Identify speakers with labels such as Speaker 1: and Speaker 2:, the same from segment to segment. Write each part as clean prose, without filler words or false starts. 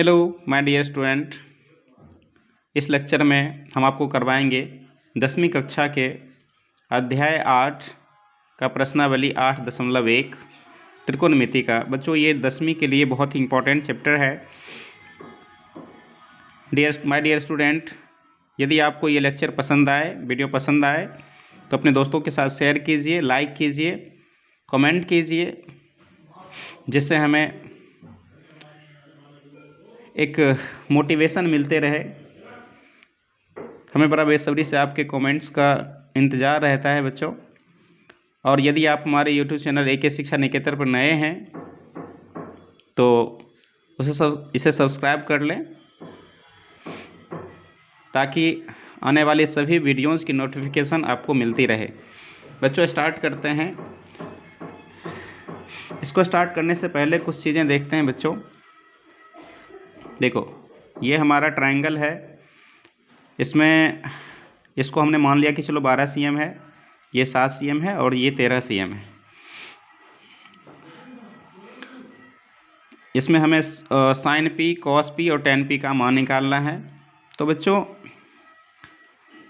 Speaker 1: Hello my dear student. इस lecture में हम आपको करवाएंगे 10वीं कक्षा के अध्याय 8 का प्रश्नावली 8.1 त्रिकोणमिति का। बच्चों, ये 10वीं के लिए बहुत ही इम्पोर्टेंट चैप्टर है। माय डियर स्टूडेंट, यदि आपको ये लेक्चर पसंद आए, वीडियो पसंद आए, तो अपने दोस्तों के साथ शेयर कीजिए, लाइक कीजिए, कमेंट कीजिए, जिससे हमें एक मोटिवेशन मिलते रहे। हमें बड़ा बेसब्री से आपके कमेंट्स का इंतज़ार रहता है बच्चों। और यदि आप हमारे यूट्यूब चैनल एके शिक्षा निकेतन पर नए हैं तो इसे सब्सक्राइब कर लें, ताकि आने वाले सभी वीडियोज़ की नोटिफिकेशन आपको मिलती रहे। बच्चों, स्टार्ट करते हैं। इसको स्टार्ट करने से पहले कुछ चीज़ें देखते हैं बच्चों। देखो, ये हमारा ट्रायंगल है। इसको हमने मान लिया कि चलो 12 cm है, ये 7 cm है और ये 13 cm है। इसमें हमें साइन पी, कॉस पी और टेन पी का मान निकालना है। तो बच्चों,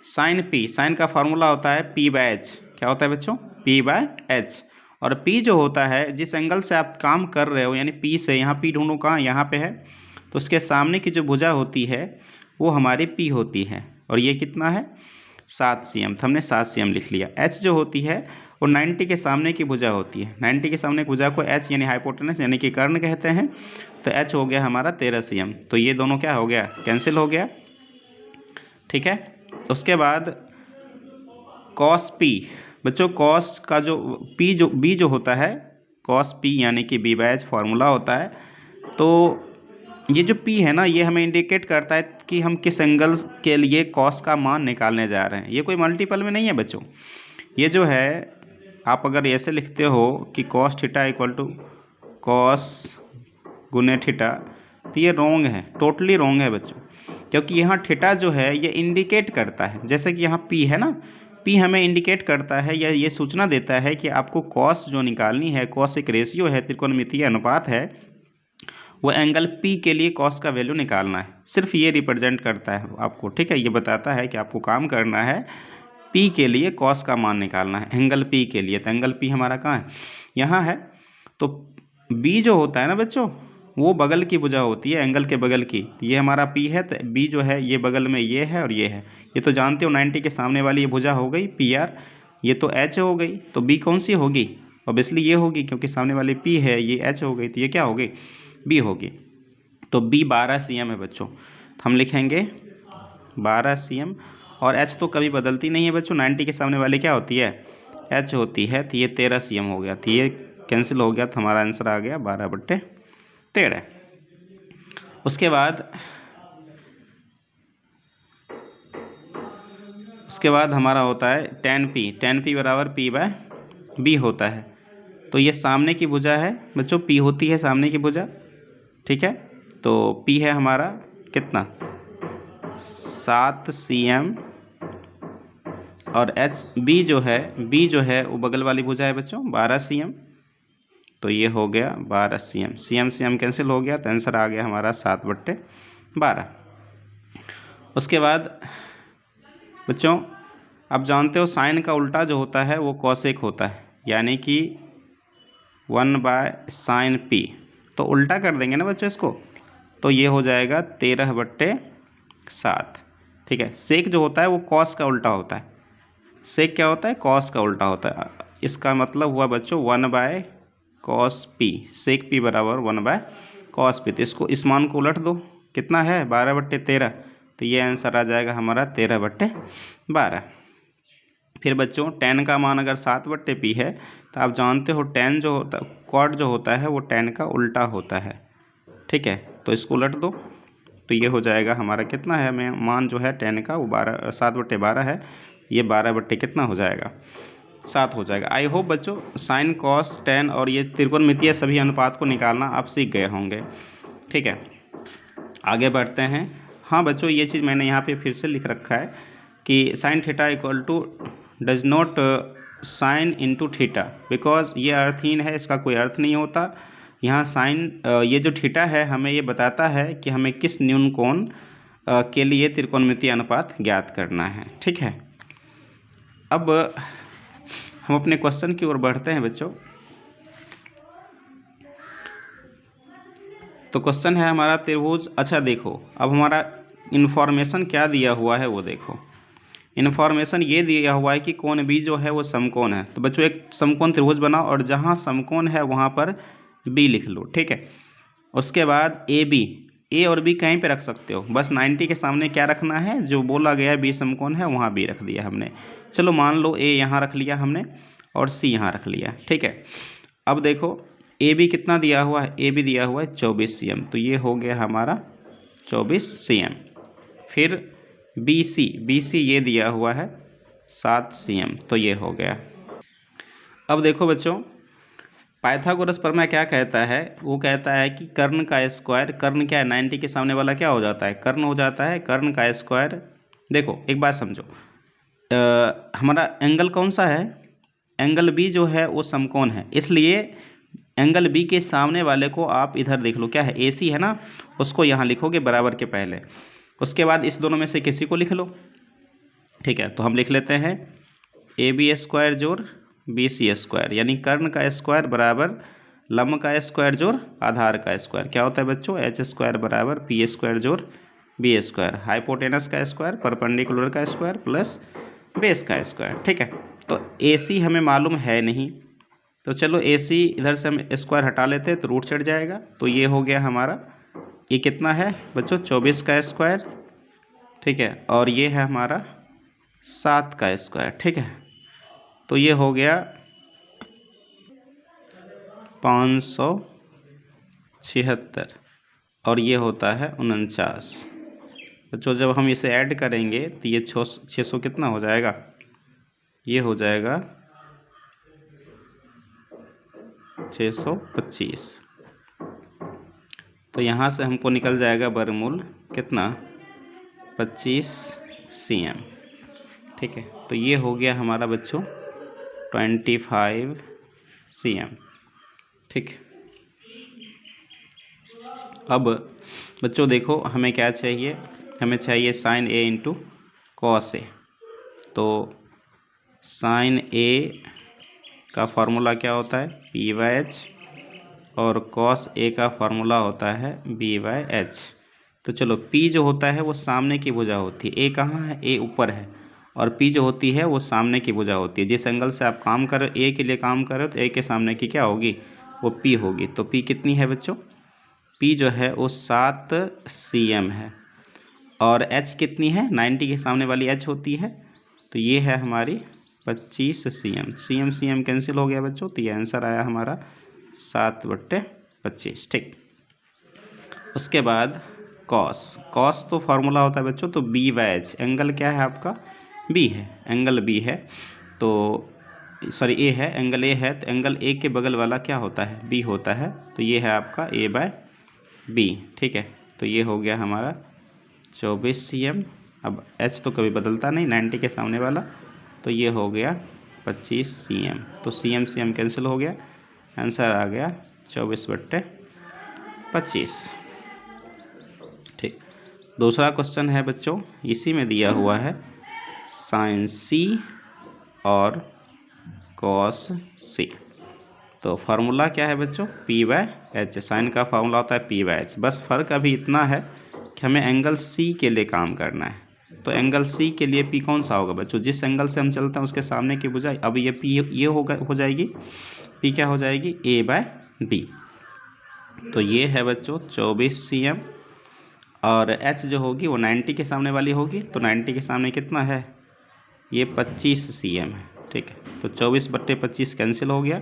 Speaker 1: साइन का फार्मूला होता है P/H। क्या होता है बच्चों? P/H। और P जो होता है, जिस एंगल से आप काम कर रहे हो, यानी P से, यहाँ P ढूंढो कहाँ, यहाँ पे है, तो उसके सामने की जो भुजा होती है वो हमारी P होती है। और ये कितना है? 7 cm। तो हमने 7 cm लिख लिया। H जो होती है वो 90 के सामने की भुजा होती है। 90 के सामने की भुजा को H यानी हाइपोटेनस यानी कि कर्ण कहते हैं। तो H हो गया हमारा 13 cm। तो ये दोनों क्या हो गया? कैंसिल हो गया। ठीक है। उसके बाद कॉस P। बच्चों, कॉस का जो B जो होता है, कॉस P यानी कि B/H फार्मूला होता है। तो ये जो P है ना, ये हमें इंडिकेट करता है कि हम किस एंगल के लिए कॉस का मान निकालने जा रहे हैं। ये कोई मल्टीपल में नहीं है बच्चों। ये जो है, आप अगर ऐसे लिखते हो कि cos theta equal to cos गुने थीटा, तो ये रॉन्ग है, टोटली रॉन्ग है बच्चों। क्योंकि यहाँ थीटा जो है ये इंडिकेट करता है, जैसे कि यहाँ P है ना, P हमें इंडिकेट करता है या ये सूचना देता है कि आपको कॉस जो निकालनी है। कॉस एक रेशियो है, त्रिकोणमितीय अनुपात है। वो एंगल P के लिए कॉस का वैल्यू निकालना है। सिर्फ ये रिप्रेजेंट करता है आपको। ठीक है, ये बताता है कि आपको काम करना है, P के लिए कॉस का मान निकालना है, एंगल P के लिए। तो एंगल P हमारा कहाँ है? यहाँ है। तो B जो होता है ना बच्चों, वो बगल की भुजा होती है, एंगल के बगल की। तो ये हमारा P है, तो B जो है ये बगल में ये है और ये है। ये तो जानते हो, 90 के सामने वाली ये भुजा हो गई PR। ये तो H हो गई। तो B कौन सी होगी? ऑब्वियसली ये होगी, क्योंकि सामने वाली P है, ये H हो गई, तो ये क्या होगी? B होगी। तो B 12 cm है बच्चों। तो हम लिखेंगे 12 cm। और H तो कभी बदलती नहीं है बच्चों। 90 के सामने वाली क्या होती है? H होती है। तो ये 13 cm हो गया। तो ये कैंसिल हो गया। तो हमारा आंसर आ गया 12/13। उसके बाद हमारा होता है tan P बराबर P/B होता है। तो ये सामने की भुजा है बच्चों, P होती है सामने की भुजा। ठीक है, तो P है हमारा कितना? 7 cm। और B जो है वो बगल वाली भुजा है बच्चों, 12 cm। तो ये हो गया 12 cm। cm कैंसिल हो गया, तो आंसर आ गया हमारा 7/12। उसके बाद बच्चों, आप जानते हो साइन का उल्टा जो होता है वो कॉसेक होता है, यानी कि 1/sin P। तो उल्टा कर देंगे ना बच्चों इसको, तो ये हो जाएगा 13/7। ठीक है। सेक जो होता है वो कॉस का उल्टा होता है। सेक क्या होता है? कॉस का उल्टा होता है। इसका मतलब हुआ बच्चों 1/cos P। सेक P बराबर 1/cos P। तो इसको, इस मान को उलट दो, कितना है? 12/13। तो ये आंसर आ जाएगा हमारा 13/12। फिर बच्चों, tan का मान अगर 7/P है, तो आप जानते हो tan जो होता है, cot जो होता है वो tan का उल्टा होता है। ठीक है, तो इसको उलट दो, तो ये हो जाएगा हमारा कितना है? मान जो है tan का वो 7/12 है। ये 12 कितना हो जाएगा? 7 हो जाएगा। आई होप बच्चों साइन, कॉस, tan और ये त्रिकोणमितीय सभी अनुपात को निकालना आप सीख गए होंगे। ठीक है, आगे बढ़ते हैं। हाँ बच्चों, ये चीज़ मैंने यहाँ पे फिर से लिख रखा है कि sine theta equal to does not sine into theta, because ये अर्थहीन है, इसका कोई अर्थ नहीं होता। यहाँ साइन ये जो थीटा है हमें ये बताता है कि हमें किस न्यून कोण के लिए त्रिकोणमितीय अनुपात ज्ञात करना है। ठीक है, अब हम अपने क्वेश्चन की ओर बढ़ते हैं बच्चों। तो क्वेश्चन है हमारा त्रिभुज। अच्छा देखो, अब हमारा इन्फॉर्मेशन क्या दिया हुआ है वो देखो। इन्फॉर्मेशन ये दिया हुआ है कि कोण बी जो है वो समकोण है। तो बच्चों एक समकोण त्रिभुज बनाओ और जहाँ समकोण है वहाँ पर बी लिख लो। ठीक है, उसके बाद ए बी, ए और बी कहीं पे रख सकते हो, बस 90 के सामने क्या रखना है, जो बोला गया है बी समकोण है वहाँ बी रख दिया हमने। चलो मान लो ए यहाँ रख लिया हमने और सी यहाँ रख लिया। ठीक है, अब देखो ए बी कितना दिया हुआ है, ए बी दिया हुआ है 24 cm, तो ये हो गया हमारा 24 cm। फिर बी सी ये दिया हुआ है 7 cm, तो ये हो गया। अब देखो बच्चों, पाइथागोरस प्रमेय क्या कहता है, वो कहता है कि कर्ण का स्क्वायर, कर्ण क्या है 90 के सामने वाला क्या हो जाता है, कर्ण हो जाता है, कर्ण का स्क्वायर। देखो एक बात समझो, हमारा एंगल कौन सा है, एंगल बी जो है वो समकोण है, इसलिए एंगल बी के सामने वाले को आप इधर देख लो, क्या है ए सी है ना, उसको यहाँ लिखोगे बराबर के पहले, उसके बाद इस दोनों में से किसी को लिख लो। ठीक है, तो हम लिख लेते हैं ए बी स्क्वायर जोड़ बी सी स्क्वायर, यानी कर्ण का स्क्वायर बराबर लंब का स्क्वायर जोड़ आधार का स्क्वायर। क्या होता है बच्चों, एच स्क्वायर बराबर पी स्क्वायर जोड़ बी स्क्वायर, हाइपोटेनस का स्क्वायर, परपेंडिकुलर का स्क्वायर प्लस बेस का स्क्वायर। ठीक है, तो ए सी हमें मालूम है नहीं, तो चलो ए सी इधर से हम स्क्वायर हटा लेते हैं तो रूट चढ़ जाएगा, तो ये हो गया हमारा, ये कितना है बच्चों 24 का स्क्वायर। ठीक है, और ये है हमारा 7 का स्क्वायर। ठीक है, तो ये हो गया 576 और ये होता है 49। बच्चों जब हम इसे ऐड करेंगे तो ये 600 कितना हो जाएगा, ये हो जाएगा 625। तो यहाँ से हमको निकल जाएगा वर्गमूल कितना 25 cm। ठीक है, तो ये हो गया हमारा बच्चों 25 cm। ठीक, अब बच्चों देखो हमें क्या चाहिए, हमें चाहिए sign A into cos A. तो साइन ए का फार्मूला क्या होता है पी बाई एच, और कॉस ए का फार्मूला होता है बी बाई एच। तो चलो पी जो होता है वो सामने की भुजा होती है, ए कहाँ है, ए ऊपर है, और पी जो होती है वो सामने की भुजा होती है। जिस एंगल से आप काम कर रहे हो, ए के लिए काम कर रहे हो, तो ए के सामने की क्या होगी, वो पी होगी। तो पी कितनी है बच्चों, पी जो है वो 7 cm है, और एच कितनी है 90 के सामने वाली एच होती है, तो ये है हमारी 25 cm। cm कैंसिल हो गया बच्चों, तो ये आंसर आया हमारा 7/25। ठीक, उसके बाद कॉस तो फार्मूला होता है बच्चों, तो बी बाई एच, एंगल क्या है आपका बी है, एंगल बी है, तो सॉरी ए है, एंगल ए है, तो एंगल ए के बगल वाला क्या होता है बी होता है, तो ये है आपका ए बाय बी। ठीक है, तो ये हो गया हमारा 24 cm। अब एच तो कभी बदलता नहीं 90 के सामने वाला, तो ये हो गया 25 cm। तो cm कैंसिल हो गया, आंसर आ गया 24/25। ठीक, दूसरा क्वेश्चन है बच्चों, इसी में दिया हुआ है साइन सी और कॉस सी। तो फार्मूला क्या है बच्चों पी बाय एच, साइन का फार्मूला होता है पी बाय एच। बस फ़र्क अभी इतना है कि हमें एंगल सी के लिए काम करना है। तो एंगल सी के लिए पी कौन सा होगा बच्चों, जिस एंगल से हम चलते हैं उसके सामने की भुजा, अब ये पी ये हो जाएगी, पी क्या हो जाएगी ए बाय बी। तो ये है बच्चों 24 cm, और एच जो होगी वो 90 के सामने वाली होगी, तो 90 के सामने कितना है ये 25 cm है। ठीक है, तो 24/25 कैंसिल हो गया,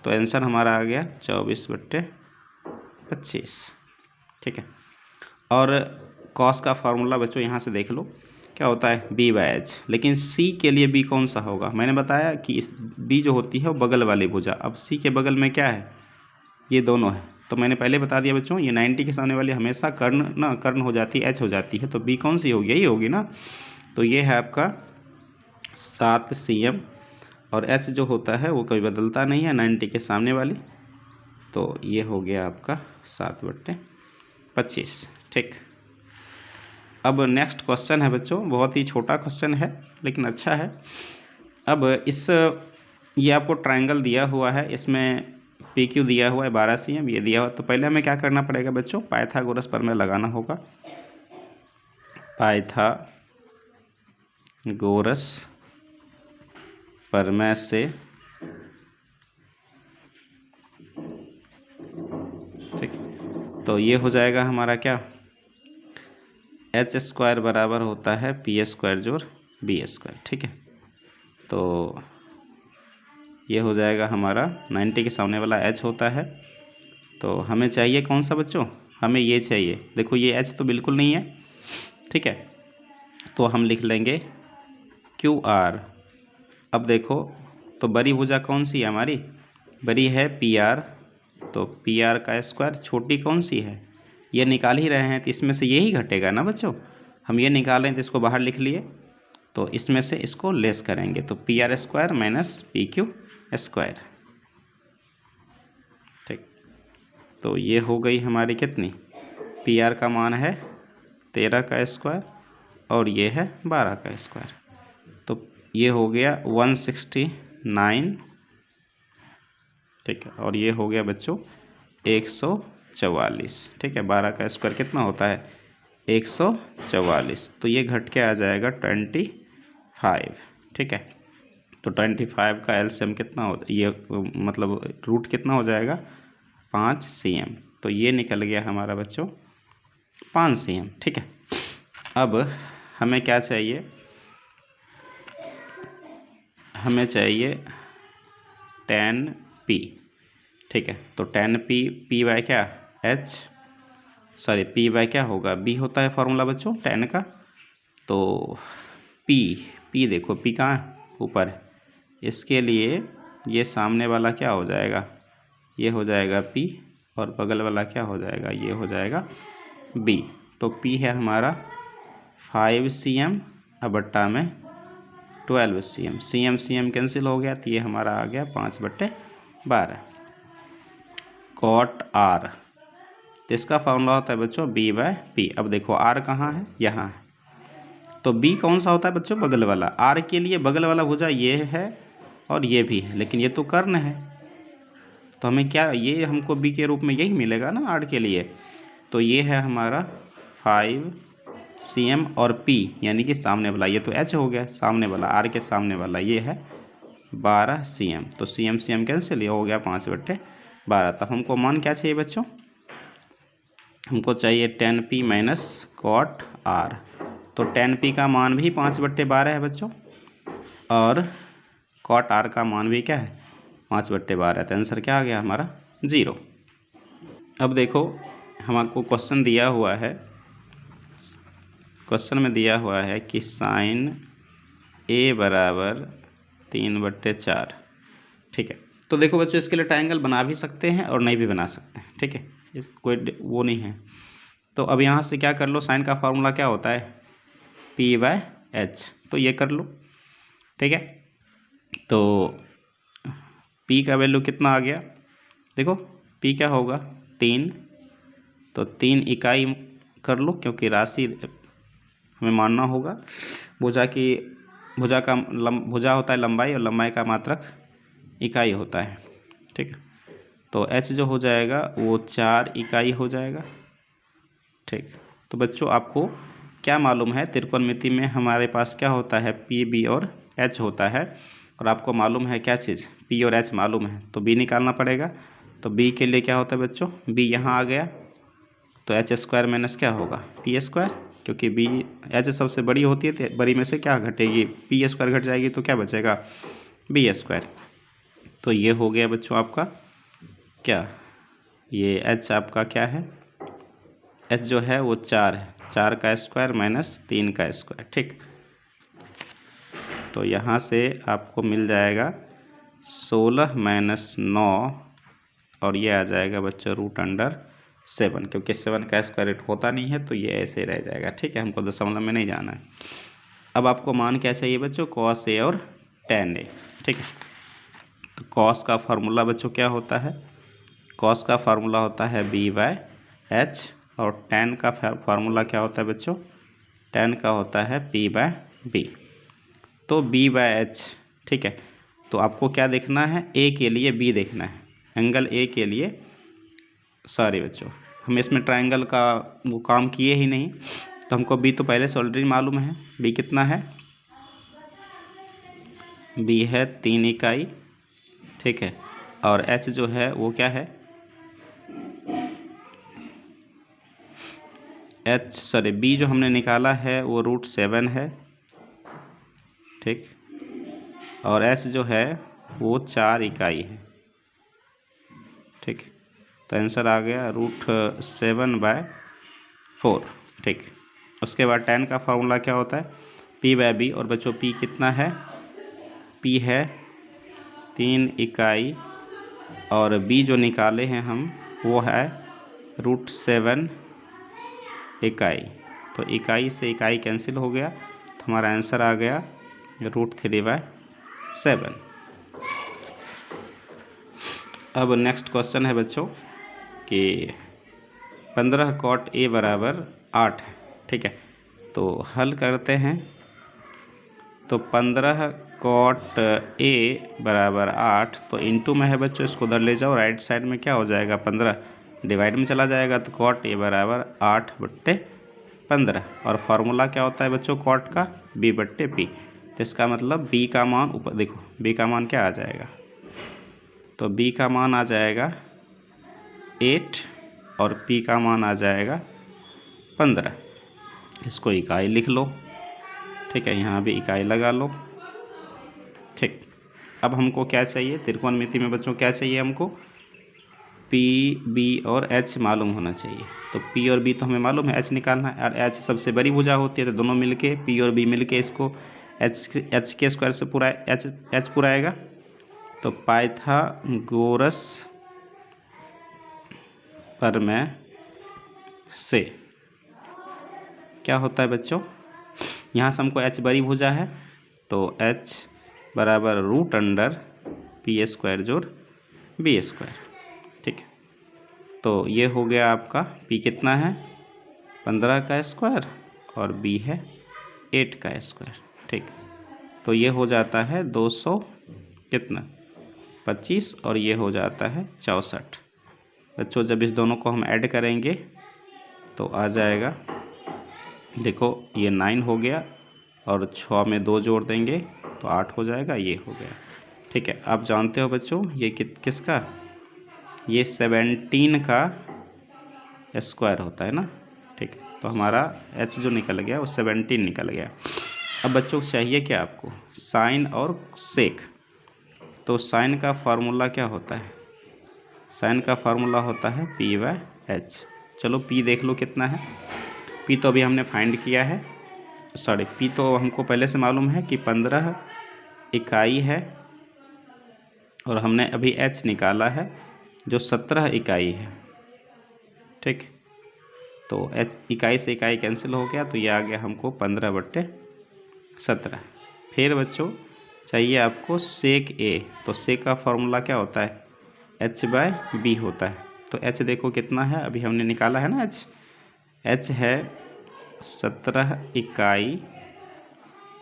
Speaker 1: तो आंसर हमारा आ गया 24/25। ठीक है, और कॉस का फार्मूला बच्चों यहाँ से देख लो क्या होता है बी बाई एच, लेकिन सी के लिए बी कौन सा होगा, मैंने बताया कि इस बी जो होती है वो बगल वाली भुजा, अब सी के बगल में क्या है ये दोनों है, तो मैंने पहले बता दिया बच्चों ये 90 के सामने वाली हमेशा कर्ण हो जाती है, एच हो जाती है, तो बी कौन सी होगी, यही होगी ना। तो ये है आपका 7 cm, और एच जो होता है वो कभी बदलता नहीं है 90 के सामने वाली, तो ये हो गया आपका 7/25। ठीक, अब नेक्स्ट क्वेश्चन है बच्चों, बहुत ही छोटा क्वेश्चन है लेकिन अच्छा है। अब ये आपको ट्रायंगल दिया हुआ है, इसमें पी क्यू दिया हुआ है 12 cm, ये दिया हुआ। तो पहले हमें क्या करना पड़ेगा बच्चों, पाइथागोरस प्रमेय लगाना होगा। पाइथागोरस प्रमेय से ठीक, तो ये हो जाएगा हमारा क्या, h² बराबर होता है p² जोड़ b²। ठीक है, तो ये हो जाएगा हमारा 90 के सामने वाला h होता है। तो हमें चाहिए कौन सा बच्चों, हमें ये चाहिए, देखो ये h तो बिल्कुल नहीं है। ठीक है, तो हम लिख लेंगे QR। अब देखो, तो बड़ी भुजा कौन सी है हमारी, बड़ी है PR, तो PR का स्क्वायर, छोटी कौन सी है, ये निकाल ही रहे हैं, तो इसमें से यही घटेगा ना बच्चों। हम ये निकालें तो इसको बाहर लिख लिए, तो इसमें से इसको लेस करेंगे, तो PR² माइनस PQ²। ठीक, तो ये हो गई हमारी कितनी, PR का मान है 13 का स्क्वायर और ये है 12 का स्क्वायर, तो ये हो गया 169। ठीक है, और ये हो गया बच्चों 144। ठीक है, 12 का स्क्वायर कितना होता है 144, तो ये घट के आ जाएगा 25। ठीक है, तो 25 का एलसीएम कितना हो, ये मतलब रूट कितना हो जाएगा 5 cm, तो ये निकल गया हमारा बच्चों 5 cm। ठीक है, अब हमें क्या चाहिए, हमें चाहिए tan p। ठीक है, तो tan p बाय क्या p बाय क्या होगा, b होता है फॉर्मूला बच्चों tan का। तो p देखो p कहाँ है, ऊपर है, इसके लिए ये सामने वाला क्या हो जाएगा, ये हो जाएगा p, और बगल वाला क्या हो जाएगा, ये हो जाएगा b। तो p है हमारा 5 cm अब बट्टा में 12 cm, cm कैंसिल हो गया, तो ये हमारा आ गया 5/12। cot r, तो इसका फॉर्मूला होता है बच्चों b/p। अब देखो r कहाँ है, यहाँ है, तो b कौन सा होता है बच्चों, बगल वाला। r के लिए बगल वाला भुजा ये है और ये भी है, लेकिन ये तो कर्ण है, तो हमें क्या, ये हमको b के रूप में यही मिलेगा ना r के लिए। तो ये है हमारा 5 cm और p यानी कि सामने वाला, ये तो h हो गया, सामने वाला r के सामने वाला ये है 12 cm, तो cm कैंसिल, ये हो गया 5/12। तब हमको मान क्या चाहिए बच्चों, हमको चाहिए tan p minus cot r। तो tan p का मान भी 5/12 है बच्चों, और cot r का मान भी क्या है 5/12, तो आंसर क्या आ गया हमारा 0। अब देखो, हमको क्वेश्चन दिया हुआ है, क्वेश्चन में दिया हुआ है कि sin a बराबर 3/4। ठीक है, तो देखो बच्चों, इसके लिए ट्रायंगल बना भी सकते हैं और नहीं भी बना सकते हैं। ठीक है, इस कोई वो नहीं है। तो अब यहाँ से क्या कर लो, साइन का फार्मूला क्या होता है p/h, तो ये कर लो। ठीक है, तो p का वैल्यू कितना आ गया, देखो p क्या होगा 3, तो 3 इकाई कर लो, क्योंकि राशि हमें मानना होगा। भुजा होता है लंबाई, और लंबाई का मात्रक इकाई होता है। ठीक है, तो h जो हो जाएगा वो 4 इकाई हो जाएगा। ठीक, तो बच्चों आपको क्या मालूम है, त्रिकोणमिति में हमारे पास क्या होता है p, b और h होता है, और आपको मालूम है क्या चीज़, p और h मालूम है, तो b निकालना पड़ेगा। तो b के लिए क्या होता है बच्चों, b यहाँ आ गया, तो h² माइनस क्या होगा p², क्योंकि b h सबसे बड़ी होती है, तो बड़ी में से क्या घटेगी p² घट जाएगी, तो क्या बचेगा b²। तो ये हो गया बच्चों आपका क्या, ये h आपका क्या है, h जो है वो 4 है, 4 का स्क्वायर माइनस 3 का स्क्वायर। ठीक, तो यहाँ से आपको मिल जाएगा 16 माइनस 9, और ये आ जाएगा बच्चों √7, क्योंकि 7 का स्क्वायर रूट होता नहीं है, तो ये ऐसे रह जाएगा। ठीक है, हमको दशमलव में नहीं जाना है। अब आपको मान क्या चाहिए बच्चों, cos a और tan a। ठीक है, तो cos का फार्मूला बच्चों क्या होता है, कॉस का फार्मूला होता है बी बाय एच, और टेन का फार्मूला क्या होता है बच्चों, टेन का होता है पी बाय बी। तो बी बाय एच, ठीक है। तो आपको क्या देखना है, ए के लिए बी देखना है, एंगल ए के लिए, सॉरी बच्चों हम इसमें ट्रायंगल का वो काम किए ही नहीं, तो हमको बी तो पहले से ऑलरेडी मालूम है। बी कितना है, बी है 3 इकाई, ठीक है। और एच जो है वो क्या है, बी जो हमने निकाला है वो √7 है, ठीक। और एच जो है वो 4 इकाई है, ठीक। तो आंसर आ गया √7/4, ठीक। उसके बाद टेन का फार्मूला क्या होता है, पी बाय बी। और बच्चों पी कितना है, पी है 3 इकाई, और बी जो निकाले हैं हम वो है √7 इकाई। तो इकाई से इकाई कैंसिल हो गया, तो हमारा आंसर आ गया √3/7। अब नेक्स्ट क्वेश्चन है बच्चों कि 15 cot A बराबर 8 है, ठीक है। तो हल करते हैं। तो 15 cot A बराबर 8, तो इनटू में है बच्चों, इसको उधर ले जाओ, राइट साइड में क्या हो जाएगा, 15 डिवाइड में चला जाएगा, तो cot A बराबर 8/15। और फार्मूला क्या होता है बच्चों cot का, B/P। तो इसका मतलब B का मान ऊपर देखो, B का मान क्या आ जाएगा, तो B का मान आ जाएगा 8 और P का मान आ जाएगा 15। इसको इकाई लिख लो, ठीक है, यहाँ भी इकाई लगा लो, ठीक। अब हमको क्या चाहिए, त्रिकोणमिति में बच्चों क्या चाहिए हमको, P, B और H मालूम होना चाहिए। तो P और B तो हमें मालूम है, H निकालना है, और H सबसे बड़ी भुजा होती है, तो दोनों मिलके P और B मिलके इसको H के स्क्वायर से पूरा H पुराएगा। तो पाइथागोरस प्रमेय से क्या होता है बच्चों, यहाँ से हमको H बड़ी भुजा है, तो H बराबर √P² जोड़ B², ठीक। तो ये हो गया आपका P कितना है, 15 का स्क्वायर, और B है 8 का स्क्वायर, ठीक। तो ये हो जाता है 200 कितना 25, और ये हो जाता है 64। बच्चों जब इस दोनों को हम ऐड करेंगे तो आ जाएगा, देखो ये 9 हो गया, और 6 में 2 जोड़ देंगे तो 8 हो जाएगा, ये हो गया, ठीक है। आप जानते हो बच्चों ये किसका, ये 17 का स्क्वायर होता है ना, ठीक। तो हमारा H जो निकल गया वो 17 निकल गया। अब बच्चों चाहिए क्या आपको, साइन और सेक। तो साइन का फार्मूला क्या होता है, साइन का फार्मूला होता है P/H। चलो P देख लो कितना है, P तो अभी हमने फाइंड किया है, सॉरी P तो हमको पहले से मालूम है कि 15 इकाई है, और हमने अभी H निकाला है जो 17 इकाई है, ठीक। तो H इकाई से इकाई कैंसिल हो गया, तो ये आ गया हमको 15/17। फिर बच्चों चाहिए आपको सेक A। तो सेक का फार्मूला क्या होता है, H/B होता है। तो H देखो कितना है, अभी हमने निकाला है ना H है 17 इकाई,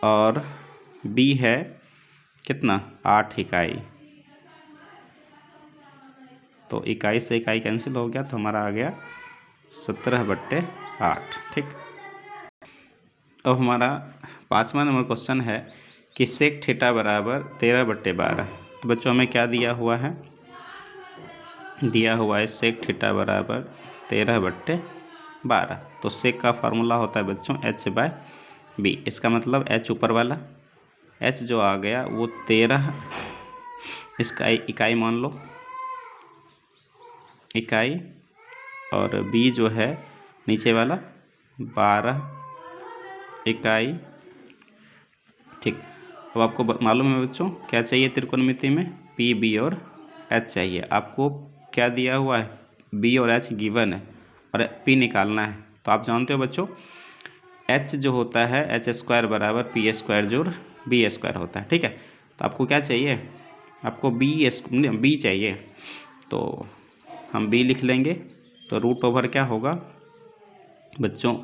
Speaker 1: और B है कितना 8 इकाई। तो इकाई से इकाई कैंसिल हो गया, तो हमारा आ गया 17/8, ठीक। अब हमारा 5वां नंबर क्वेश्चन है कि सेक थीटा बराबर 13/12। तो बच्चों हमें क्या दिया हुआ है, दिया हुआ है सेक थीटा बराबर 13/12। तो सेक का फार्मूला होता है बच्चों H/B। इसका मतलब H ऊपर वाला, H जो आ गया वो 13, इसका इकाई मान लो इकाई, और B जो है नीचे वाला 12 इकाई, ठीक। अब आपको मालूम है बच्चों क्या चाहिए त्रिकोणमिति में, P, B और H चाहिए। आपको क्या दिया हुआ है, B और H गिवन है, और P निकालना है। तो आप जानते हो बच्चों H जो होता है H² बराबर P² जोड़ B² होता है, ठीक है। तो आपको क्या चाहिए, आपको B चाहिए। तो हम b लिख लेंगे, तो रूट ओवर क्या होगा बच्चों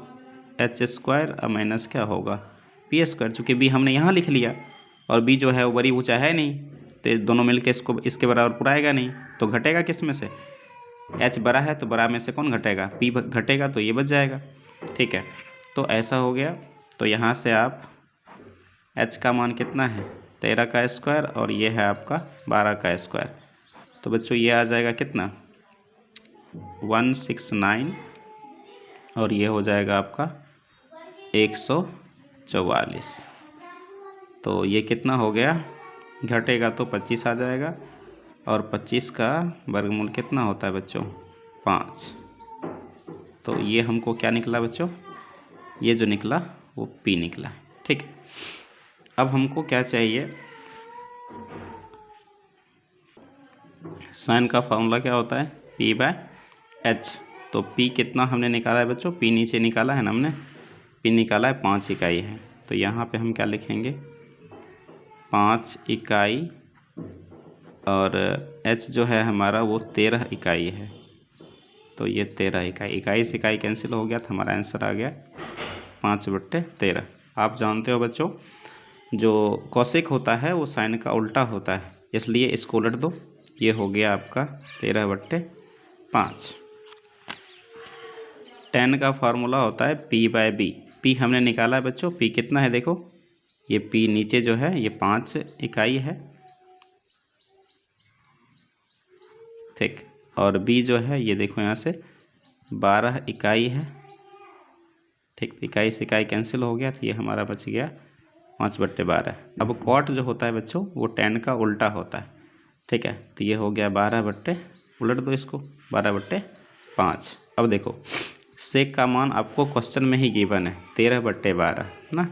Speaker 1: एच स्क्वायर और माइनस क्या होगा पी स्क्वायर। चूँकि b हमने यहाँ लिख लिया और b जो है वो बड़ी ऊँचा है नहीं, तो दोनों मिलके इसको इसके बराबर पूरा आएगा नहीं, तो घटेगा किस में से, h बड़ा है तो बड़ा में से कौन घटेगा, p घटेगा, तो ये बच जाएगा। ठीक है, तो ऐसा हो गया। तो यहाँ से आप h का मान कितना है 13 का स्क्वायर और ये है आपका 12 का स्क्वायर, तो बच्चों ये आ जाएगा कितना 169 और ये हो जाएगा आपका 144। तो ये कितना हो गया, घटेगा तो 25 आ जाएगा और 25 का वर्गमूल कितना होता है बच्चों 5। तो ये हमको क्या निकला बच्चों, ये जो निकला वो p निकला। ठीक, अब हमको क्या चाहिए, साइन का फार्मूला क्या होता है p/h। तो p कितना हमने निकाला है बच्चों, p नीचे निकाला है ना हमने, p निकाला है 5 इकाई है, तो यहाँ पे हम क्या लिखेंगे 5 इकाई और h जो है हमारा वो 13 इकाई है, तो ये 13 इकाई, इकाई से इकाई कैंसिल हो गया, तो हमारा आंसर आ गया 5/13। आप जानते हो बच्चों जो कॉसेक होता है वो साइन का उल्टा होता है, इसलिए इसको उलट दो, ये हो गया आपका 13/5। tan का फार्मूला होता है p/b, p हमने निकाला है बच्चों, p कितना है देखो, ये p नीचे जो है ये 5 इकाई है, ठीक, और b जो है ये देखो यहाँ से 12 इकाई है। ठीक, इकाई से इकाई कैंसिल हो गया, तो ये हमारा बच गया 5/12। अब कॉट जो होता है बच्चों वो tan का उल्टा होता है। ठीक है, तो ये हो गया 12 उलट दो इसको 12/5। अब देखो सेक का मान आपको क्वेश्चन में ही गिवन है 13/12 ना,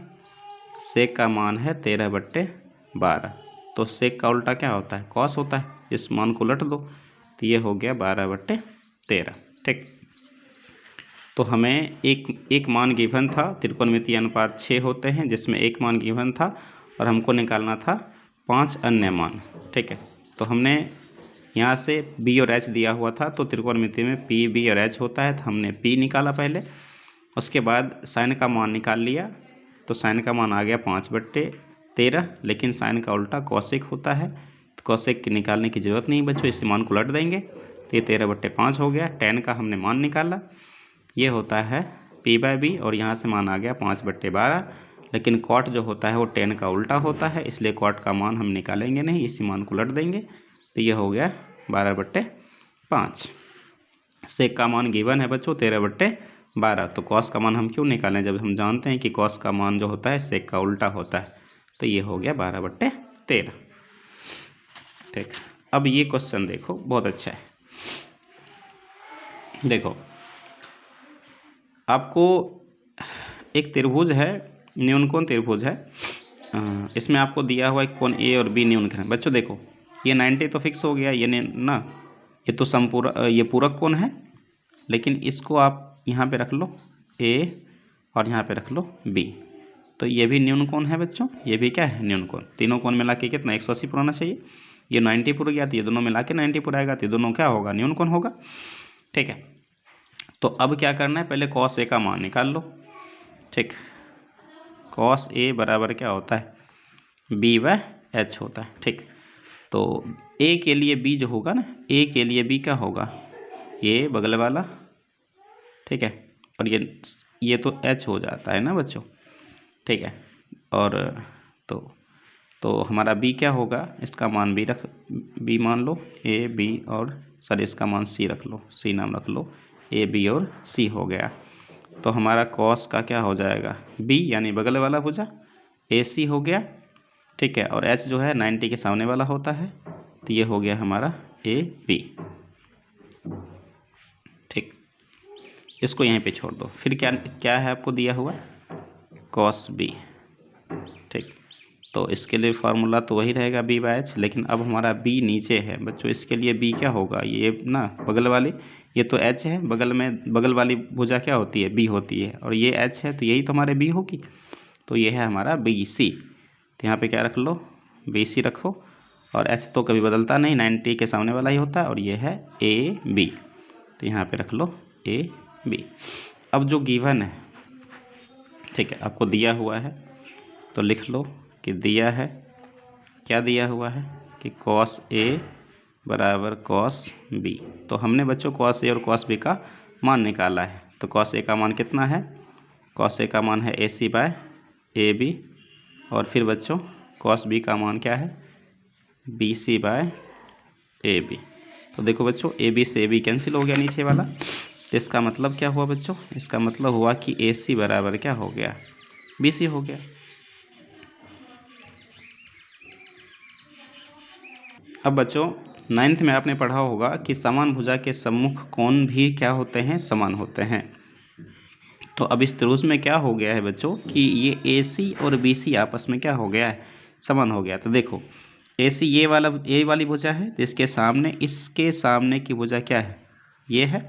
Speaker 1: सेक का मान है 13/12, तो सेक का उल्टा क्या होता है कॉस होता है, इस मान को उलट दो, तो ये हो गया 12/13। ठीक, तो हमें एक मान गिवन था, त्रिकोणमितीय अनुपात 6 होते हैं जिसमें एक मान गिवन था और हमको निकालना था 5 अन्य मान। ठीक है, तो हमने यहाँ से b और h दिया हुआ था, तो त्रिकोणमिति में p b और h होता है, तो हमने p निकाला पहले, उसके बाद साइन का मान निकाल लिया, तो साइन का मान आ गया 5/13, लेकिन साइन का उल्टा कॉसेक होता है, तो कॉसेक की निकालने की ज़रूरत नहीं बच्चों, इस मान को उलट देंगे, तो ये 13/5 हो गया। tan का हमने मान निकाला, ये होता है p/b और यहाँ से मान आ गया 5/12, लेकिन कॉट जो होता है वो tan का उल्टा होता है, इसलिए कॉट का मान हम निकालेंगे नहीं, इसी मान को उलट देंगे, तो ये हो गया 12/5। सेक का मान गिवन है बच्चों 13/12, तो कॉस का मान हम क्यों निकालें जब हम जानते हैं कि कॉस का मान जो होता है सेक का उल्टा होता है, तो ये हो गया 12/13। ठीक, अब ये क्वेश्चन देखो बहुत अच्छा है। देखो आपको एक त्रिभुज है, न्यूनकोण त्रिभुज है, इसमें आपको दिया हुआ एक कोण ए और बी न्यूनकोण है। बच्चों देखो ये 90 तो फिक्स हो गया, ये ना, ये तो ये पूरक कोण है, लेकिन इसको आप यहाँ पे रख लो ए और यहाँ पे रख लो बी, तो ये भी न्यूनकोण है बच्चों, ये भी क्या है न्यूनकोण। तीनों कोण मिला के कितना 180 पुराना चाहिए, ये 90 पुर गया, तो ये दोनों मिला के 90 पुराएगा, तो ये दोनों क्या होगा न्यूनकोण होगा। ठीक है, तो अब क्या करना है, पहले कॉस ए का मान निकाल लो। ठीक, कॉस ए बराबर क्या होता है b/h होता है। ठीक, तो a के लिए b जो होगा ना, a के लिए b क्या होगा, ये बगल वाला, ठीक है, और ये तो h हो जाता है ना बच्चों। ठीक है, और तो हमारा b क्या होगा, इसका मान b मान लो a b और सर इसका मान c रख लो, c नाम रख लो, a b और c हो गया। तो हमारा कॉस का क्या हो जाएगा b यानी बगल वाला भुजा ac हो गया। ठीक है, और h जो है 90 के सामने वाला होता है, तो ये हो गया हमारा ab। ठीक, इसको यहीं पे छोड़ दो, फिर क्या है आपको दिया हुआ कॉस b। ठीक, तो इसके लिए फार्मूला तो वही रहेगा b/h, लेकिन अब हमारा b नीचे है बच्चों, इसके लिए b क्या होगा, ये ना बगल वाली, ये तो h है, बगल वाली भुजा क्या होती है b होती है, और ये h है, तो यही तो हमारे b होगी, तो ये है हमारा BC। तो यहाँ पे क्या रख लो BC रखो, और h तो कभी बदलता नहीं, 90 के सामने वाला ही होता है, और ये है AB। तो यहाँ पे रख लो ए बी। अब जो गिवन है, ठीक है, आपको दिया हुआ है तो लिख लो कि दिया है, क्या दिया हुआ है कि कॉस ए बराबर कॉस बी। तो हमने बच्चों कॉस ए और कॉस बी का मान निकाला है। तो कॉस ए का मान कितना है, कॉस ए का मान है ए सी बाय ए बी, और फिर बच्चों कॉस बी का मान क्या है, B C by A B. तो देखो बच्चों ए बी से ए बी कैंसिल हो गया नीचे वाला, तो इसका मतलब क्या हुआ बच्चों, इसका मतलब हुआ कि ए सी बराबर क्या हो गया, बी सी हो गया। अब बच्चों 9th में आपने पढ़ा होगा कि समान भुजा के सम्मुख कोण भी क्या होते हैं, समान होते हैं। तो अब इस त्रिभुज में क्या हो गया है बच्चों कि ये ए सी और बी सी आपस में क्या हो गया है, समान हो गया। तो देखो ए सी ये वाली भुजा है, तो इसके सामने की भुजा क्या है, ये है,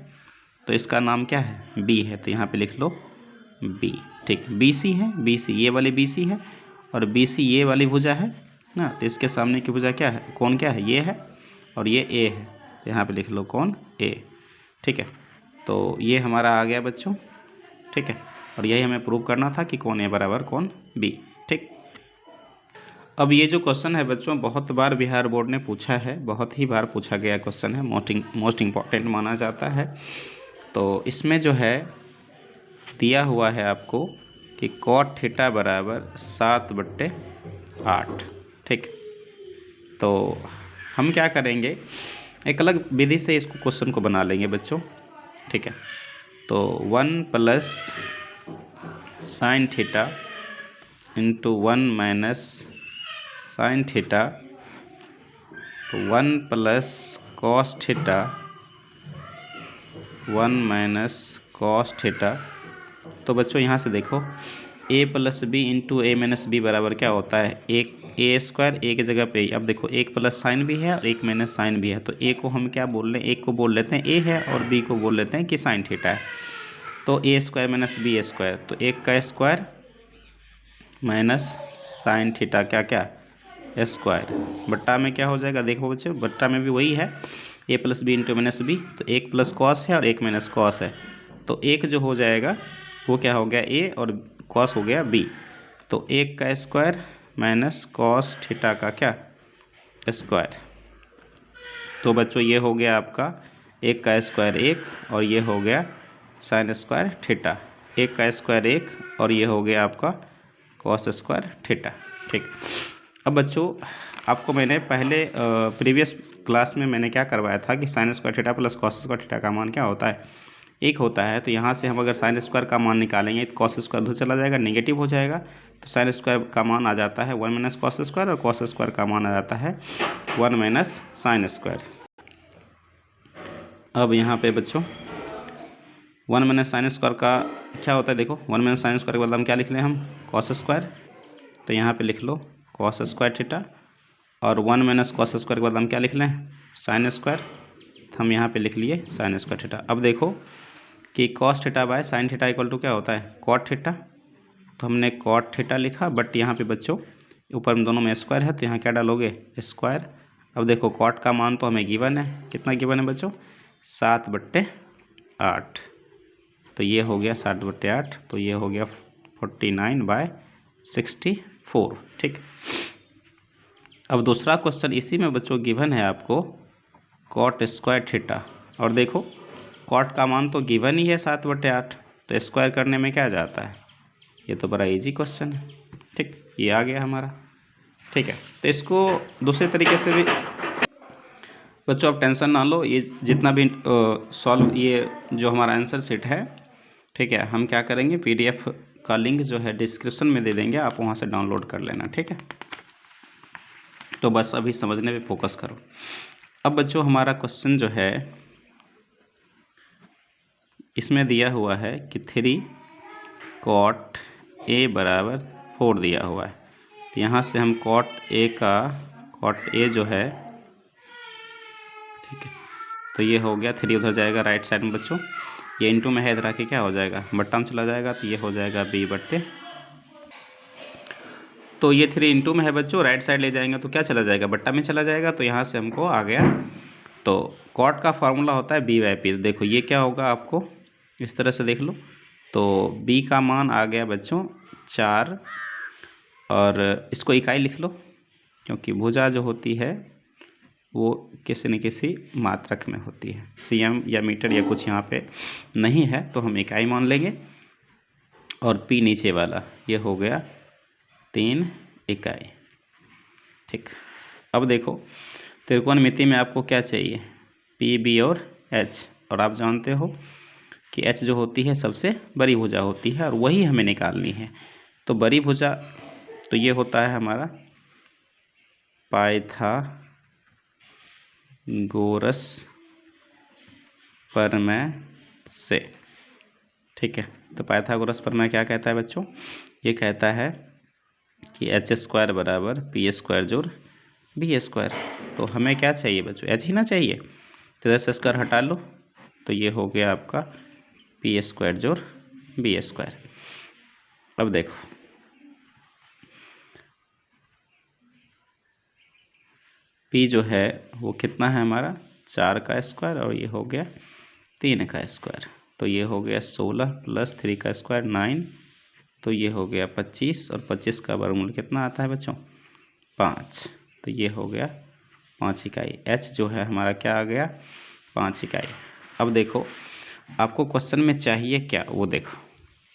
Speaker 1: तो इसका नाम क्या है, बी है। तो यहाँ पे लिख लो बी, ठीक। बी सी है, बी सी ये वाली बी सी है, और बी सी ये वाली भुजा है ना, तो इसके सामने की भुजा क्या है, कौन क्या है, ये है, और ये ए है। तो यहाँ पे लिख लो कौन ए, ठीक है। तो ये हमारा आ गया बच्चों, ठीक है। और यही हमें प्रूव करना था कि कौन ए बराबर कौन बी, ठीक। अब ये जो क्वेश्चन है बच्चों बहुत बार बिहार बोर्ड ने पूछा है, बहुत ही बार पूछा गया क्वेश्चन है, मोस्ट इम्पॉर्टेंट माना जाता है। तो इसमें जो है दिया हुआ है आपको कि कॉट थीटा बराबर 7/8, ठीक। तो हम क्या करेंगे, एक अलग विधि से इसको क्वेश्चन को बना लेंगे बच्चों, ठीक है। तो 1 plus sine theta into 1 minus sine theta, तो 1 plus cos theta 1 minus cos theta. तो बच्चों यहाँ से देखो a plus B into A minus B बराबर क्या होता है, एक ए स्क्वायर, ए की जगह पे अब देखो एक प्लस साइन भी है और एक माइनस साइन भी है, तो ए को हम क्या बोल रहे हैं, एक को बोल लेते हैं ए है और बी को बोल लेते हैं कि साइन थीटा है। तो ए स्क्वायर माइनस बी स्क्वायर, तो एक का स्क्वायर माइनस साइन थीटा क्या क्या स्क्वायर, बट्टा में क्या हो जाएगा, देखो बच्चों बट्टा में भी वही है, A plus B into minus B, तो एक प्लस कॉस है और एक माइनस कॉस है, तो एक जो हो जाएगा वो क्या हो गया ए और कॉस हो गया बी। तो एक का स्क्वायर माइनस कॉस थीटा का क्या स्क्वायर। तो बच्चों ये हो गया आपका एक का स्क्वायर एक, और ये हो गया साइन स्क्वायर थीटा, एक का स्क्वायर एक, और ये हो गया आपका कॉस स्क्वायर थीटा, ठीक। अब बच्चों आपको मैंने पहले प्रीवियस क्लास में मैंने क्या करवाया था कि sine square theta plus cos square theta का मान क्या होता है, एक होता है। तो यहाँ से हम अगर साइन स्क्वायर का मान निकालेंगे तो कॉस स्क्वायर उधर चला जाएगा, नेगेटिव हो जाएगा, तो साइन स्क्वायर का मान आ जाता है 1 माइनस कॉस स्क्वायर, और कॉस स्क्वायर का मान आ जाता है 1 माइनस साइन स्क्वायर। अब यहाँ पे बच्चों 1 माइनस साइन स्क्वायर का क्या होता है, देखो 1 माइनस साइन स्क्वायर के बदले हम क्या लिख लें, हम कॉस स्क्वायर, तो यहाँ पे लिख लो कॉस स्क्वायर थीटा, और 1 माइनस कॉस स्क्वायर के बदले हम क्या लिख लें, साइन स्क्वायर, तो हम यहाँ पे लिख लिए साइन स्क्वायर थीटा। अब देखो कि cos theta by sine theta equal to क्या होता है, कॉट थीटा, तो हमने कॉट थीटा लिखा, बट यहाँ पे बच्चों ऊपर में दोनों में स्क्वायर है, तो यहाँ क्या डालोगे स्क्वायर। अब देखो कॉट का मान तो हमें गिवन है, कितना गिवन है बच्चों, 7/8, तो ये हो गया 7/8, तो ये हो गया 49/64, ठीक। अब दूसरा क्वेश्चन इसी में बच्चों गिवन है आपको कॉट स्क्वायर थीटा, और देखो कॉट का मान तो गिवन ही है 7/8, तो स्क्वायर करने में क्या जाता है, ये तो बड़ा इजी क्वेश्चन है, ठीक। ये आ गया हमारा, ठीक है। तो इसको दूसरे तरीके से भी बच्चों आप टेंशन ना लो, ये जितना भी सॉल्व ये जो हमारा आंसर सेट है, ठीक है, हम क्या करेंगे PDF का लिंक जो है डिस्क्रिप्शन में दे देंगे, आप वहाँ से डाउनलोड कर लेना, ठीक है। तो बस अभी समझने पे फोकस करो। अब बच्चों हमारा क्वेश्चन जो है इसमें दिया हुआ है कि 3 कॉट ए बराबर 4 दिया हुआ है, तो यहाँ से हम कॉट ए जो है, ठीक है, तो ये हो गया 3 उधर जाएगा राइट साइड में बच्चों, ये इंटू में है इधर आके क्या हो जाएगा, बट्टा में चला जाएगा, तो ये हो जाएगा b/, तो ये 3 इंटू में है बच्चों, राइट साइड ले जाएंगे तो क्या चला जाएगा, बट्टा में चला जाएगा, तो यहाँ से हमको आ गया तो कॉट का फार्मूला होता है बी बाई पी। देखो ये क्या होगा, आपको इस तरह से देख लो। तो बी का मान आ गया बच्चों 4, और इसको इकाई लिख लो, क्योंकि भुजा जो होती है वो किसी न किसी मात्रक में होती है, सीएम या मीटर या कुछ यहाँ पे नहीं है, तो हम इकाई मान लेंगे। और पी नीचे वाला ये हो गया 3 इकाई। ठीक, अब देखो त्रिकोणमिति में आपको क्या चाहिए, पी बी और एच, और आप जानते हो कि एच जो होती है सबसे बड़ी भुजा होती है, और वही हमें निकालनी है। तो बड़ी भुजा तो ये होता है हमारा पाइथागोरस प्रमेय से। ठीक है, तो पाइथागोरस प्रमेय क्या कहता है बच्चों, ये कहता है कि एच स्क्वायर बराबर पी स्क्वायर जोड़ बी स्क्वायर। तो हमें क्या चाहिए बच्चों, एच ही ना चाहिए, तो इधर से स्क्वायर हटा लो, तो ये हो गया आपका पी स्क्वायर जोड़ बी स्क्वायर। अब देखो पी जो है वो कितना है हमारा 4 का स्क्वायर, और ये हो गया 3 का स्क्वायर, तो ये हो गया 16 प्लस 3 का स्क्वायर 9, तो ये हो गया 25, और 25 का वर्गमूल कितना आता है बच्चों 5, तो ये हो गया 5 इकाई। एच जो है हमारा क्या आ गया 5 इकाई। अब देखो आपको क्वेश्चन में चाहिए क्या, वो देखो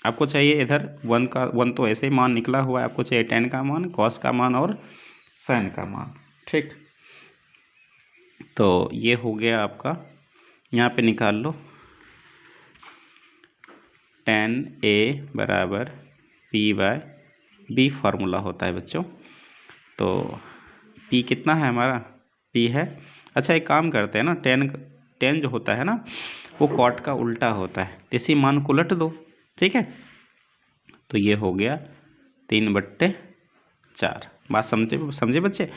Speaker 1: आपको चाहिए इधर 1 तो ऐसे ही मान निकला हुआ है, आपको चाहिए tan का मान, cos का मान और sin का मान। ठीक, तो ये हो गया आपका, यहाँ पे निकाल लो tan A बराबर P बाय B फार्मूला होता है बच्चों। तो P कितना है हमारा, P है, अच्छा एक काम करते हैं ना, tan जो होता है ना वो cot का उल्टा होता है, इसी मान को उलट दो। ठीक है, तो ये हो गया 3/4। बात समझे बच्चे,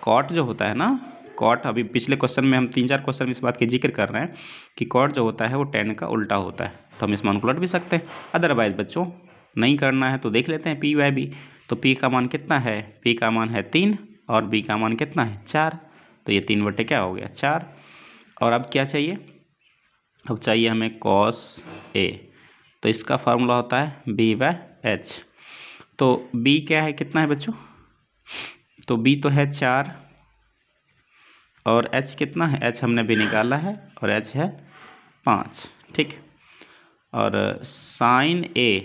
Speaker 1: cot जो होता है ना, कॉट अभी पिछले क्वेश्चन में हम 3-4 क्वेश्चन में इस बात की जिक्र कर रहे हैं कि कॉट जो होता है वो tan का उल्टा होता है, तो हम इस मान को उलट भी सकते हैं। अदरवाइज बच्चों नहीं करना है तो देख लेते हैं पी बाई बी। तो पी का मान कितना है, पी का मान है 3 और बी का मान कितना है 4, तो ये 3 क्या हो गया 4। और अब क्या चाहिए, अब चाहिए हमें cos A, तो इसका फार्मूला होता है b बाय एच। तो b क्या है, कितना है बच्चों, तो b तो है 4, और h कितना है, h हमने भी निकाला है, और h है 5। ठीक, और साइन a,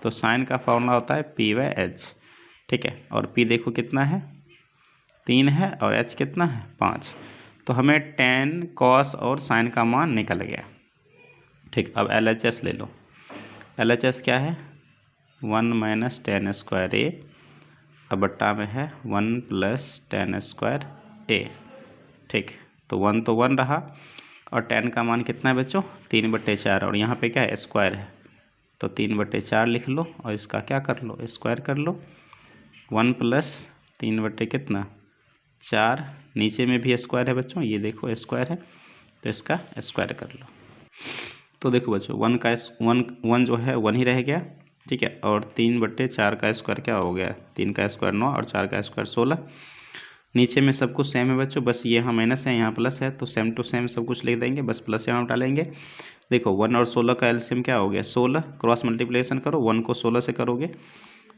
Speaker 1: तो साइन का फॉर्मूला होता है p बाय एच। ठीक है, और p देखो कितना है 3 है, और h कितना है 5, तो हमें tan cos और साइन का मान निकल गया। ठीक, अब LHS ले लो, LHS क्या है 1 माइनस tan स्क्वायर a, अब बट्टा में है 1 प्लस tan स्क्वायर a। ठीक, तो 1 तो 1 रहा, और tan का मान कितना है बच्चों 3/4, और यहाँ पे क्या है स्क्वायर है, तो 3/4 लिख लो, और इसका क्या कर लो स्क्वायर कर लो। 1 प्लस 3 कितना 4, नीचे में भी स्क्वायर है बच्चों, ये देखो स्क्वायर है, तो इसका स्क्वायर कर लो। तो देखो बच्चों 1 जो है 1 ही रह गया। ठीक है, और 3/4 का स्क्वायर क्या हो गया, 3 का स्क्वायर 9, और 4 का स्क्वायर 16। नीचे में सब कुछ सेम है बच्चों, बस ये यहाँ माइनस है यहाँ प्लस है, तो सेम टू सेम सब कुछ लिख देंगे, बस प्लस यहाँ डालेंगे। देखो 1 और 16 का एलसीएम क्या हो गया 16, क्रॉस मल्टीप्लिकेशन करो, 1 को 16 से करोगे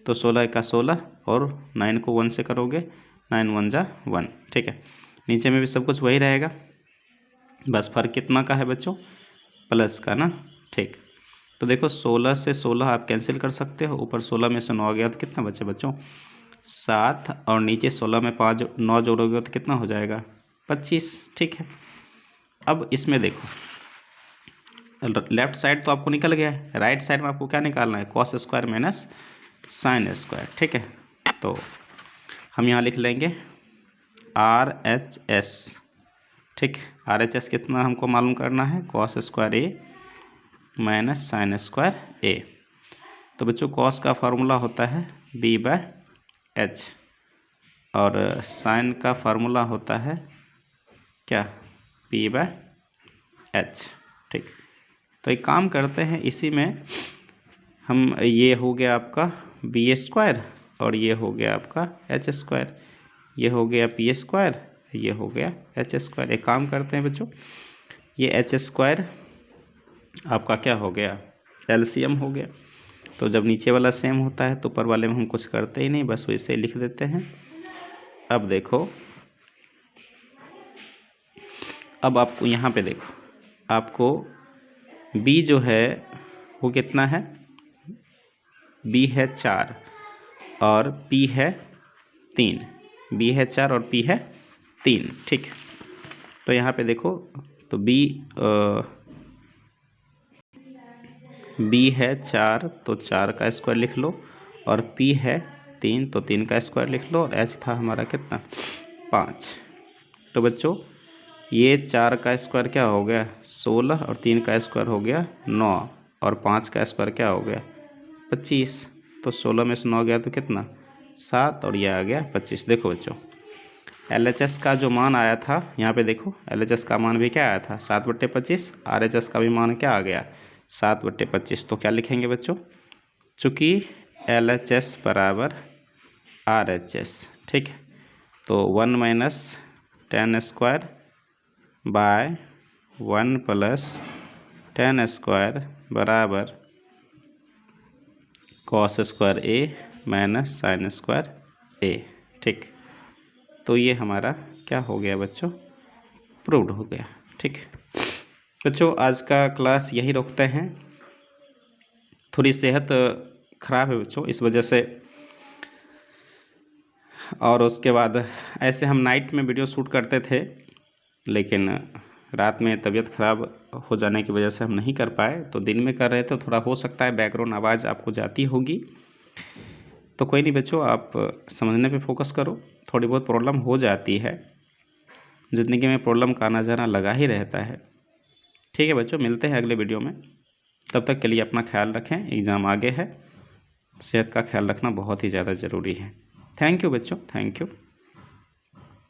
Speaker 1: तो 16 का 16, और 9 को 1 से करोगे 9 1 जा 1। ठीक है, नीचे में भी सब कुछ वही रहेगा, बस फर्क कितना का है बच्चों प्लस का ना। ठीक, तो देखो 16 से 16 आप कैंसिल कर सकते हो, ऊपर 16 में से 9 गया तो कितना बचे बच्चों 7, और नीचे 16 में 9 जोड़ोगे तो कितना हो जाएगा 25। ठीक है, अब इसमें देखो लेफ्ट साइड तो आपको निकल गया है, राइट साइड में आपको क्या निकालना है cos square minus sine square. ठीक है, तो हम यहाँ लिख लेंगे RHS। ठीक, RHS कितना हमको मालूम करना है cos square A minus sine square A। तो बच्चों कॉस का फार्मूला होता है b बाय एच, और साइन का फार्मूला होता है क्या p बाय एच। ठीक, तो एक काम करते हैं, इसी में हम ये हो गया आपका b स्क्वायर, और ये हो गया आपका एच स्क्वायर, ये हो गया p स्क्वायर, ये हो गया एच स्क्वायर। एक काम करते हैं बच्चों, ये एच स्क्वायर आपका क्या हो गया, एलसीएम हो गया। तो जब नीचे वाला सेम होता है तो ऊपर वाले में हम कुछ करते ही नहीं, बस वैसे ही लिख देते हैं। अब देखो, अब आपको यहाँ पे देखो, आपको b जो है वो कितना है, b है 4 और p है 3, b है 4 और p है 3, ठीक। तो यहाँ पे देखो, तो b है 4 तो 4 का स्क्वायर लिख लो, और p है 3 तो 3 का स्क्वायर लिख लो, और h था हमारा कितना, 5। तो बच्चों ये 4 का स्क्वायर क्या हो गया 16, और 3 का स्क्वायर हो गया 9, और 5 का स्क्वायर क्या हो गया 25। तो 16 में से 9 गया तो कितना 7, और ये आ गया 25। देखो बच्चों LHS का जो मान आया था, यहाँ पे देखो LHS का मान भी क्या आया था 7/25, RHS का भी मान क्या आ गया 7/25। तो क्या लिखेंगे बच्चों, चूँकि LHS बराबर RHS, ठीक। तो 1 - 10 स्क्वायर बाय 1 + 10 स्क्वायर बराबर cos square A minus sin square A, ठीक। तो ये हमारा क्या हो गया बच्चों, प्रूव्ड हो गया, ठीक। बच्चों आज का क्लास यही रोकते हैं। थोड़ी सेहत ख़राब है बच्चों इस वजह से, और उसके बाद ऐसे हम नाइट में वीडियो शूट करते थे, लेकिन रात में तबीयत ख़राब हो जाने की वजह से हम नहीं कर पाए। तो दिन में कर रहे थे, थोड़ा हो सकता है बैकग्राउंड आवाज़ आपको जाती होगी, तो कोई नहीं बच्चों, आप समझने पे फोकस करो। थोड़ी बहुत प्रॉब्लम हो जाती है, ज़िंदगी में प्रॉब्लम का आना जाना लगा ही रहता है, ठीक है बच्चों। मिलते हैं अगले वीडियो में, तब तक के लिए अपना ख्याल रखें। एग्ज़ाम आगे है, सेहत का ख्याल रखना बहुत ही ज़्यादा ज़रूरी है। थैंक यू बच्चों, थैंक यू।